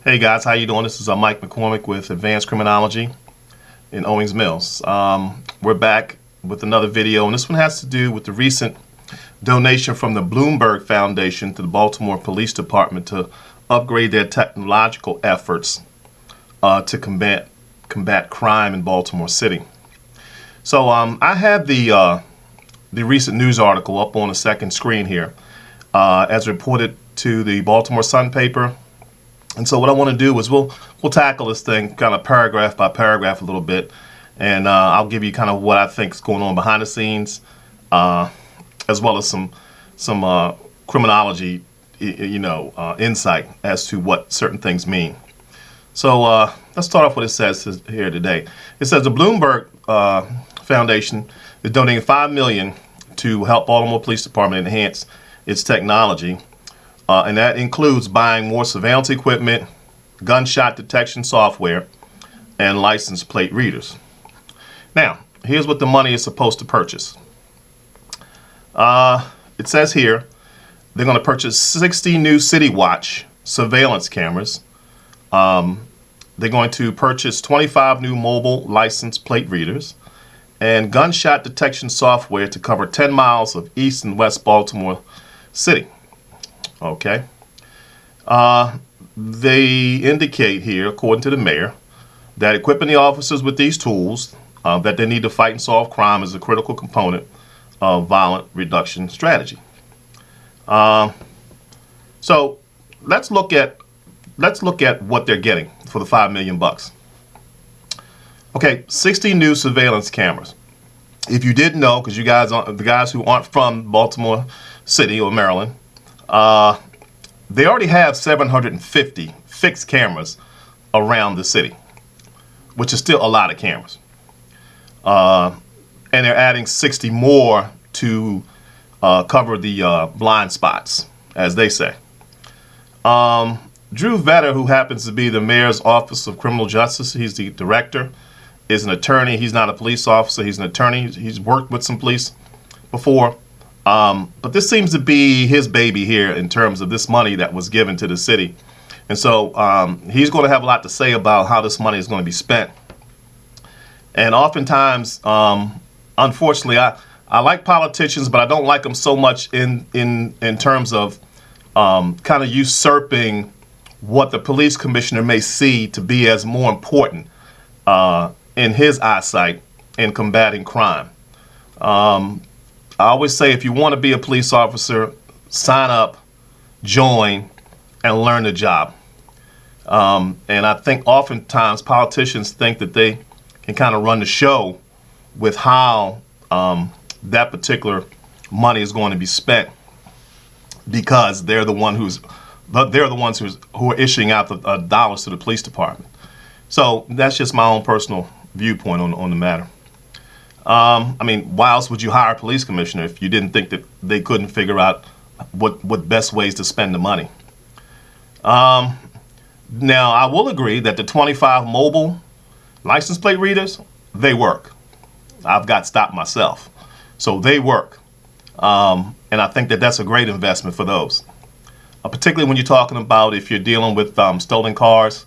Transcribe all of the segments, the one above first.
Hey guys, how you doing? This is Mike McCormick with Advanced Criminology in Owings Mills. We're back with another video, and this one has to do with the recent donation from the Bloomberg Foundation to the Baltimore Police Department to upgrade their technological efforts to combat crime in Baltimore City. So I have the recent news article up on the second screen here, as reported to the Baltimore Sun paper. And so what I want to do is we'll tackle this thing kind of paragraph by paragraph a little bit, and I'll give you kind of what I think is going on behind the scenes, as well as some criminology, insight as to what certain things mean. So let's start off with what it says here today. It says the Bloomberg Foundation is donating $5 million to help Baltimore Police Department enhance its technology. And that includes buying more surveillance equipment, gunshot detection software, and license plate readers. Now, here's what the money is supposed to purchase. It says here they're going to purchase 60 new City Watch surveillance cameras. They're going to purchase 25 new mobile license plate readers and gunshot detection software to cover 10 miles of East and West Baltimore City. Okay. They indicate here, according to the mayor, that equipping the officers with these tools that they need to fight and solve crime is a critical component of violent reduction strategy. So let's look at what they're getting for the $5 million. Okay, 60 new surveillance cameras. If you didn't know, because the guys who aren't from Baltimore City or Maryland, they already have 750 fixed cameras around the city, which is still a lot of cameras. And they're adding 60 more to cover the blind spots, as they say. Drew Vetter, who happens to be the mayor's Office of Criminal Justice, he's the director, is an attorney. He's not a police officer. He's an attorney. He's worked with some police before. But this seems to be his baby here in terms of this money that was given to the city. And so he's going to have a lot to say about how this money is going to be spent. And oftentimes, unfortunately, I like politicians, but I don't like them so much in terms of kind of usurping what the police commissioner may see to be as more important in his eyesight in combating crime. I always say, if you want to be a police officer, sign up, join, and learn the job. And I think oftentimes politicians think that they can kind of run the show with how that particular money is going to be spent, because they're the ones who are issuing out the dollars to the police department. So that's just my own personal viewpoint on the matter. I mean, why else would you hire a police commissioner if you didn't think that they couldn't figure out what best ways to spend the money? Now, I will agree that the 25 mobile license plate readers, they work. I've got stopped myself. So they work. And I think that that's a great investment for those. Particularly when you're talking about if you're dealing with stolen cars,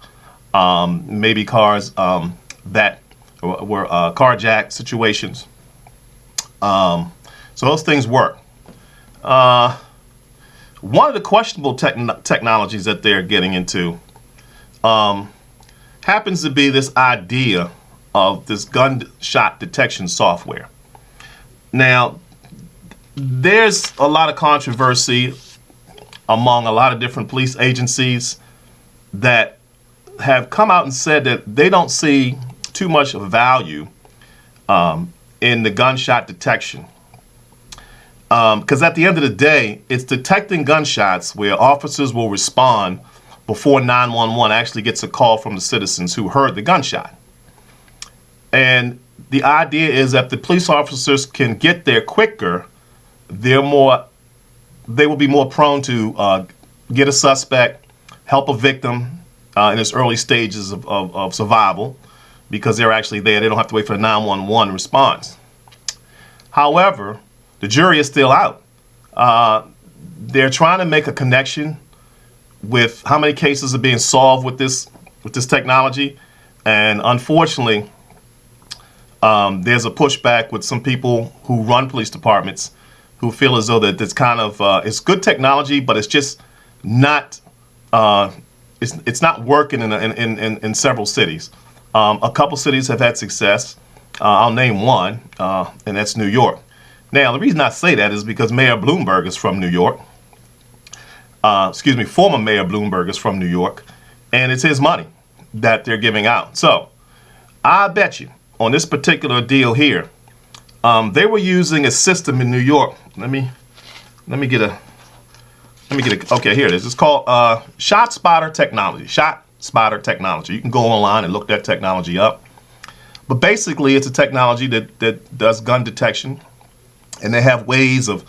maybe cars that were carjacked situations. So those things work. One of the questionable technologies that they're getting into happens to be this idea of this gunshot detection software. Now, there's a lot of controversy among a lot of different police agencies that have come out and said that they don't see too much value in the gunshot detection. Because at the end of the day, it's detecting gunshots where officers will respond before 911 actually gets a call from the citizens who heard the gunshot. And the idea is that the police officers can get there quicker, they will be more prone to get a suspect, help a victim in its early stages of survival, because they're actually there. They don't have to wait for the 911 response. However, the jury is still out. They're trying to make a connection with how many cases are being solved with this technology, and unfortunately, there's a pushback with some people who run police departments who feel as though that it's kind of it's good technology, but it's just not it's not working in several cities. A couple cities have had success. I'll name one, and that's New York. Now, the reason I say that is because Mayor Bloomberg is from New York. Former Mayor Bloomberg is from New York, and it's his money that they're giving out. So I bet you on this particular deal here, they were using a system in New York. Let me get a. Okay, here it is. It's called ShotSpotter Technology. ShotSpotter Technology. You can go online and look that technology up. But basically, it's a technology that does gun detection, and they have ways of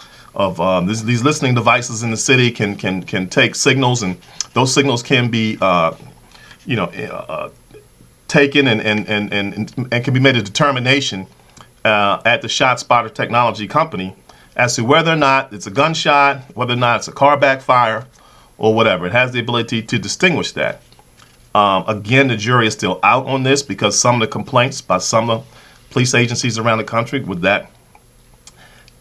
these listening devices in the city can take signals, and those signals can be taken and can be made a determination at the ShotSpotter Technology company as to whether or not it's a gunshot, whether or not it's a car backfire, or whatever. It has the ability to distinguish that. Again, the jury is still out on this because some of the complaints by some of the police agencies around the country with that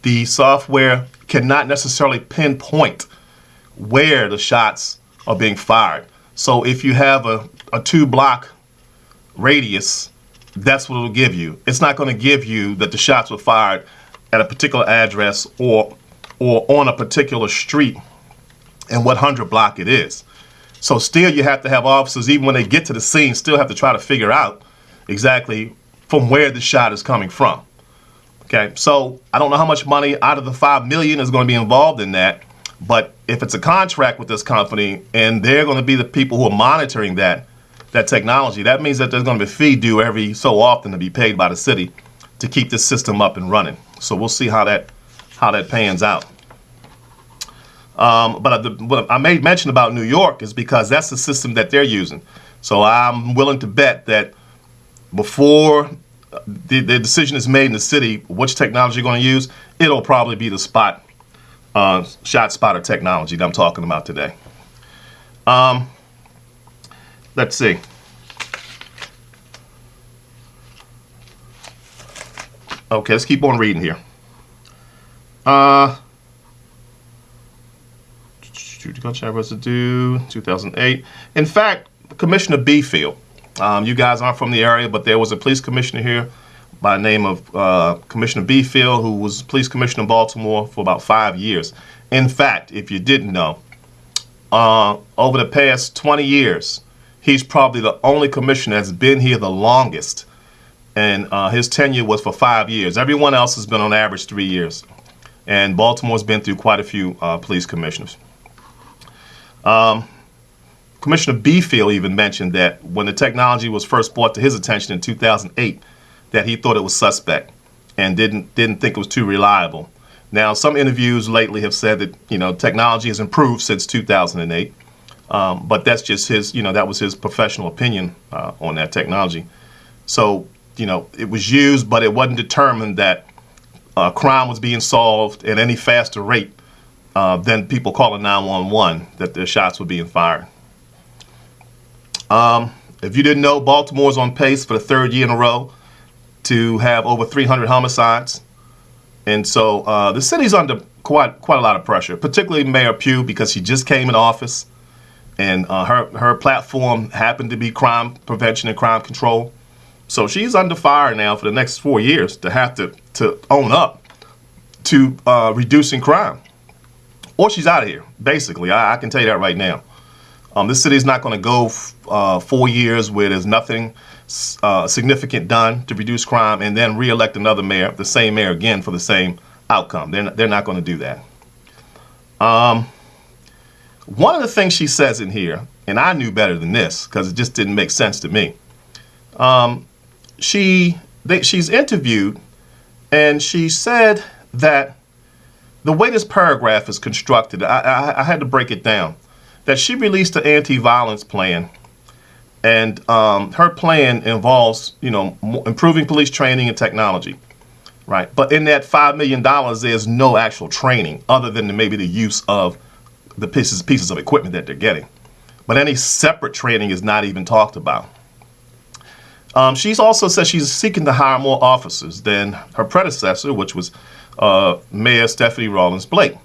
the software cannot necessarily pinpoint where the shots are being fired. So if you have a 2-block radius, that's what it'll give you. It's not going to give you that the shots were fired at a particular address or on a particular street and what 100 block it is. So still you have to have officers, even when they get to the scene, still have to try to figure out exactly from where the shot is coming from. Okay, so I don't know how much money out of the $5 million is going to be involved in that, but if it's a contract with this company and they're going to be the people who are monitoring that technology, that means that there's going to be a fee due every so often to be paid by the city to keep this system up and running. So we'll see how that pans out. But what I made mention about New York is because that's the system that they're using. So I'm willing to bet that before the decision is made in the city which technology you're going to use, it'll probably be the ShotSpotter technology that I'm talking about today. Let's see. Okay, let's keep on reading here. Gunshot residue, 2008. In fact, Commissioner Befield, you guys aren't from the area, but there was a police commissioner here by the name of Commissioner Befield, who was police commissioner in Baltimore for about 5 years. In fact, if you didn't know, over the past 20 years, he's probably the only commissioner that's been here the longest. And his tenure was for 5 years. Everyone else has been on average 3 years. And Baltimore's been through quite a few police commissioners. Commissioner Befield even mentioned that when the technology was first brought to his attention in 2008, that he thought it was suspect and didn't think it was too reliable. Now, some interviews lately have said that technology has improved since 2008, but that's just his that was his professional opinion on that technology. So it was used, but it wasn't determined that crime was being solved at any faster rate than people calling 911 that their shots were being fired. If you didn't know, Baltimore's on pace for the 3rd year in a row to have over 300 homicides. And so the city's under quite a lot of pressure, particularly Mayor Pugh, because she just came in office and her platform happened to be crime prevention and crime control. So she's under fire now for the next 4 years to have to own up to reducing crime. Or she's out of here, basically. I can tell you that right now. This city is not going to go 4 years where there's nothing significant done to reduce crime and then re-elect another mayor, the same mayor again for the same outcome. They're not going to do that. One of the things she says in here, and I knew better than this because it just didn't make sense to me. She's interviewed and she said that the way this paragraph is constructed, I had to break it down, that she released an anti-violence plan, and her plan involves, improving police training and technology, right? But in that $5 million, there's no actual training other than maybe the use of the pieces of equipment that they're getting. but any separate training is not even talked about. She's also said she's seeking to hire more officers than her predecessor, which was Mayor Stephanie Rawlings Blake.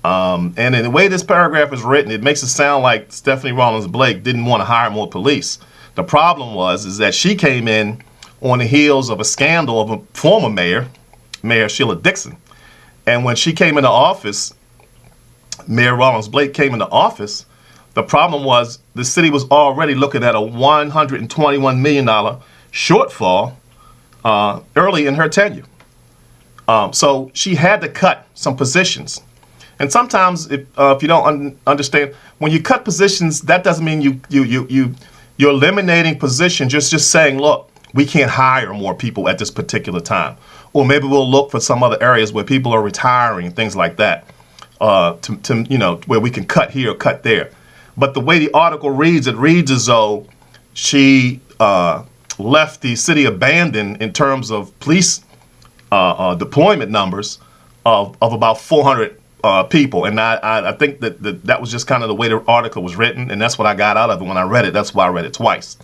And in the way this paragraph is written, it makes it sound like Stephanie Rawlings Blake didn't want to hire more police. The problem is that she came in on the heels of a scandal of a former mayor, Mayor Sheila Dixon. And when she came into office, Mayor Rawlings Blake came into office, the problem was the city was already looking at a $121 million shortfall early in her tenure. So she had to cut some positions. And sometimes, if you don't understand, when you cut positions, that doesn't mean you're eliminating positions. Just saying, look, we can't hire more people at this particular time, or maybe we'll look for some other areas where people are retiring, things like that, where we can cut here or cut there. But the way the article reads, it reads as though she left the city abandoned in terms of police deployment numbers of about 400 people. And I think that was just kind of the way the article was written, and that's what I got out of it when I read it. That's why I read it twice.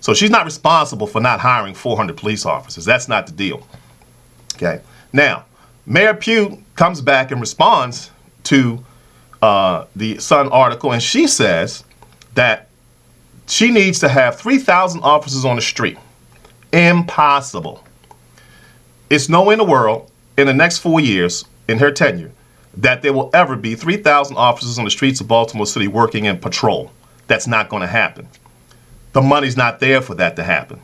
So she's not responsible for not hiring 400 police officers. That's not the deal. Okay. Now, Mayor Pugh comes back and responds to the Sun article, and she says that she needs to have 3,000 officers on the street. Impossible. It's no way in the world in the next 4 years in her tenure that there will ever be 3,000 officers on the streets of Baltimore City working in patrol. That's not going to happen. The money's not there for that to happen.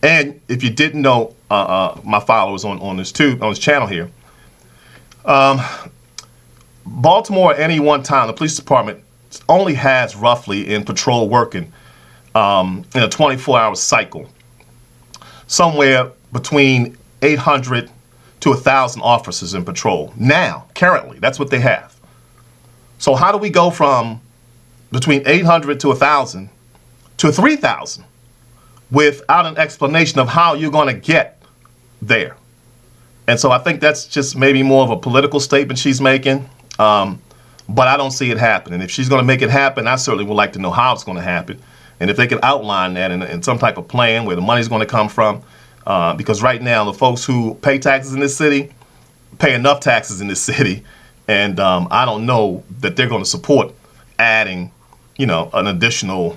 And if you didn't know, my followers on this channel here, Baltimore at any one time, the police department only has roughly in patrol working in a 24-hour cycle, somewhere between 800 to 1,000 officers in patrol. Now, currently, that's what they have. So how do we go from between 800 to 1,000 to 3,000 without an explanation of how you're going to get there? And so I think that's just maybe more of a political statement she's making. But I don't see it happening. If she's going to make it happen, I certainly would like to know how it's going to happen. And if they could outline that in some type of plan where the money's going to come from. Because right now, the folks who pay taxes in this city pay enough taxes in this city. And I don't know that they're going to support adding, an additional,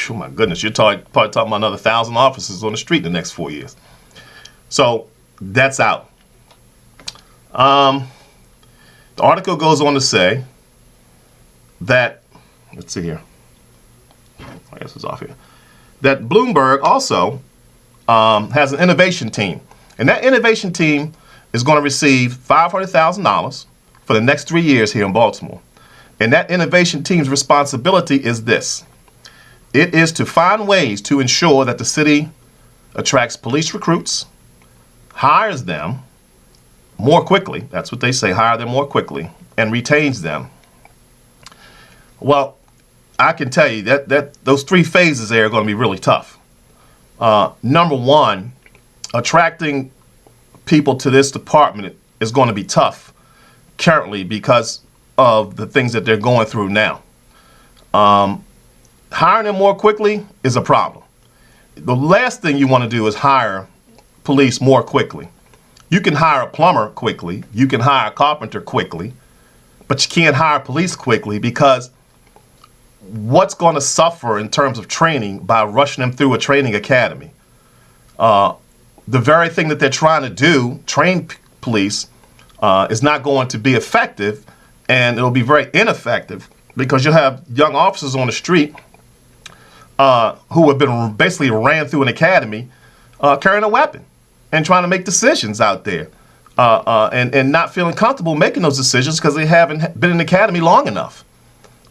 oh my goodness, you're probably talking about another 1,000 officers on the street in the next 4 years. So that's out. The article goes on to say that, let's see here, I guess it's off here, that Bloomberg also has an innovation team. And that innovation team is going to receive $500,000 for the next 3 years here in Baltimore. And that innovation team's responsibility is this. It is to find ways to ensure that the city attracts police recruits, hires them more quickly, that's what they say, hire them more quickly, and retains them. Well, I can tell you that those 3 phases there are going to be really tough. Number one, attracting people to this department is going to be tough currently because of the things that they're going through now. Hiring them more quickly is a problem. The last thing you want to do is hire police more quickly. You can hire a plumber quickly, you can hire a carpenter quickly, but you can't hire police quickly because what's going to suffer in terms of training by rushing them through a training academy? The very thing that they're trying to do, train police, is not going to be effective, and it'll be very ineffective because you'll have young officers on the street who have been basically ran through an academy carrying a weapon and trying to make decisions out there and not feeling comfortable making those decisions because they haven't been in the academy long enough.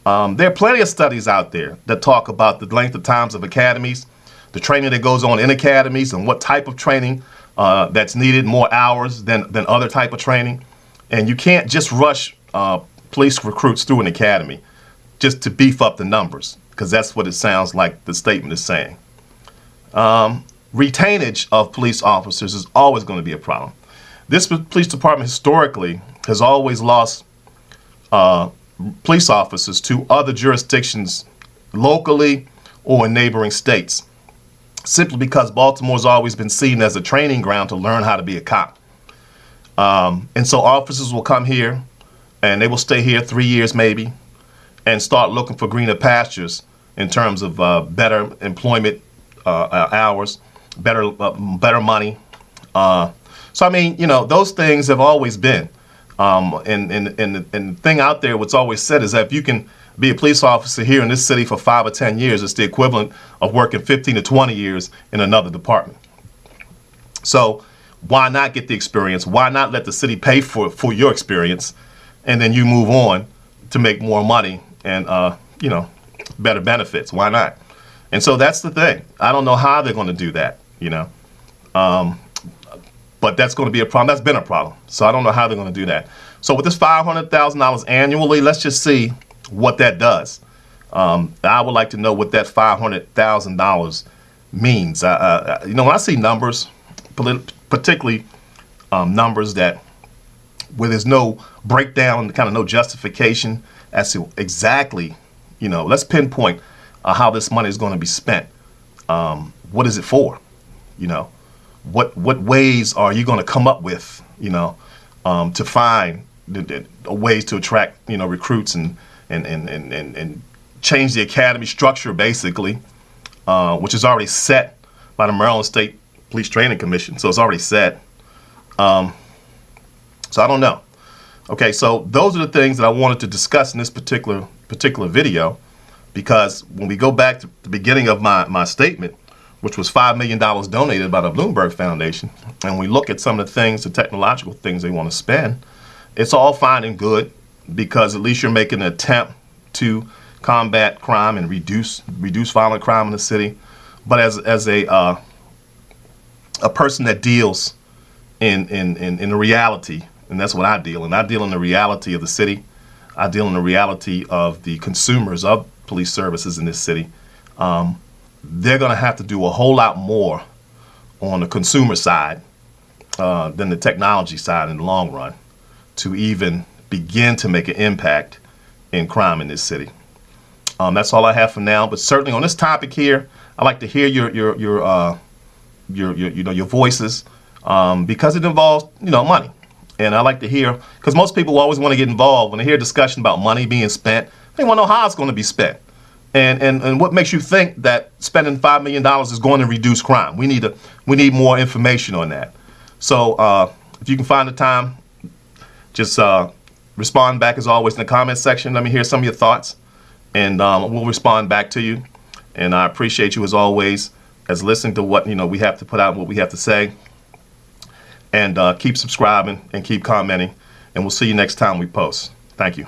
There are plenty of studies out there that talk about the length of times of academies, the training that goes on in academies, and what type of training that's needed, more hours than other type of training. And you can't just rush police recruits through an academy just to beef up the numbers, because that's what it sounds like the statement is saying. Retainage of police officers is always going to be a problem. This police department historically has always lost police officers to other jurisdictions locally or in neighboring states, simply because Baltimore's always been seen as a training ground to learn how to be a cop. And so officers will come here and they will stay here 3 years maybe and start looking for greener pastures in terms of better employment hours, better money. So I mean, you know, those things have always been. And the thing out there, what's always said is that if you can be a police officer here in this city for 5 or 10 years, it's the equivalent of working 15 to 20 years in another department. So why not get the experience? Why not let the city pay for your experience, and then you move on to make more money and you know, better benefits? Why not? And so that's the thing. I don't know how they're going to do that, you know. But that's going to be a problem. That's been a problem. So I don't know how they're going to do that. So with this $500,000 annually, let's just see what that does. I would like to know what that $500,000 means. You know, when I see numbers, particularly numbers that where there's no breakdown, kind of no justification as to exactly, you know, let's pinpoint how this money is going to be spent. What is it for? You know, what ways are you going to come up with, you know, to find the ways to attract, you know, recruits and change the academy structure, basically, which is already set by the Maryland State Police Training Commission. So it's already set. So I don't know. Okay, so those are the things that I wanted to discuss in this particular video, because when we go back to the beginning of my statement, which was $5 million donated by the Bloomberg Foundation, and we look at some of the things, the technological things they want to spend, it's all fine and good, because at least you're making an attempt to combat crime and reduce violent crime in the city. But as a person that deals in the reality, and that's what I deal in. I deal in the reality of the city. I deal in the reality of the consumers of police services in this city. They're going to have to do a whole lot more on the consumer side than the technology side in the long run to even begin to make an impact in crime in this city. That's all I have for now. But certainly on this topic here, I'd like to hear your voices, because it involves, you know, money. And I like to hear, because most people always want to get involved when they hear discussion about money being spent. They want to know how it's going to be spent. And what makes you think that spending $5 million is going to reduce crime? We need more information on that. So if you can find the time, just respond back as always in the comments section. Let me hear some of your thoughts, and we'll respond back to you. And I appreciate you as always as listening to what, you know, we have to put out and what we have to say. And keep subscribing and keep commenting, and we'll see you next time we post. Thank you.